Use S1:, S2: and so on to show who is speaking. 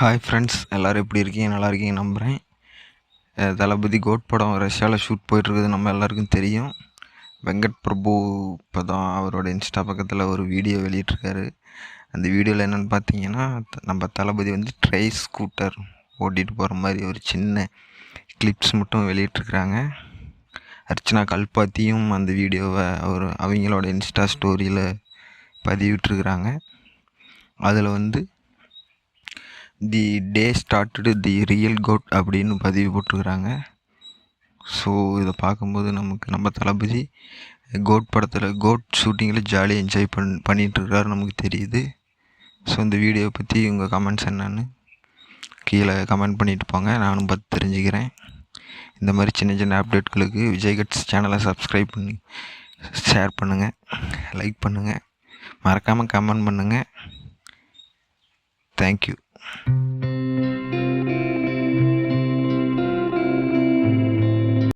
S1: Hi friends, எல்லோரும் எப்படி இருக்கீங்க? நல்லா இருக்கீங்க நம்புகிறேன். தளபதி கோட் படம் ரஷ்யாவில் ஷூட் போயிட்டுருக்குது நம்ம எல்லாருக்கும் தெரியும். வெங்கட் பிரபு இப்போ தான் அவரோட இன்ஸ்டா பக்கத்தில் ஒரு வீடியோ வெளியிட்ருக்காரு. அந்த வீடியோவில் என்னென்னு பார்த்தீங்கன்னா, நம்ம தளபதி வந்து ட்ரை ஸ்கூட்டர் ஓட்டிகிட்டு போகிற மாதிரி ஒரு சின்ன கிளிப்ஸ் மட்டும் வெளியிட்ருக்குறாங்க. அர்ச்சனா கல்பாத்தியும் அந்த வீடியோவை அவங்களோட இன்ஸ்டா ஸ்டோரியில் பதிவிட்டுருக்குறாங்க. அதில் வந்து தி டே ஸ்டார்டடு தி ரியல் கோட் அப்படின்னு பதிவு போட்டிருக்கிறாங்க. ஸோ இதை பார்க்கும்போது நம்ம தளபதி கோட் படத்தில் கோட் ஷூட்டிங்கில் ஜாலியாக என்ஜாய் பண்ணிகிட்ருக்காரு நமக்கு தெரியுது. ஸோ இந்த வீடியோவை பற்றி உங்கள் கமெண்ட்ஸ் என்னென்னு கீழே கமெண்ட் பண்ணிட்டு போங்க, நானும் பார்த்து தெரிஞ்சுக்கிறேன். இந்த மாதிரி சின்ன சின்ன அப்டேட்களுக்கு விஜய் கட்ஸ் சேனலை சப்ஸ்கிரைப் பண்ணி ஷேர் பண்ணுங்கள், லைக் பண்ணுங்கள், மறக்காமல் கமெண்ட் பண்ணுங்கள். தேங்க்யூ.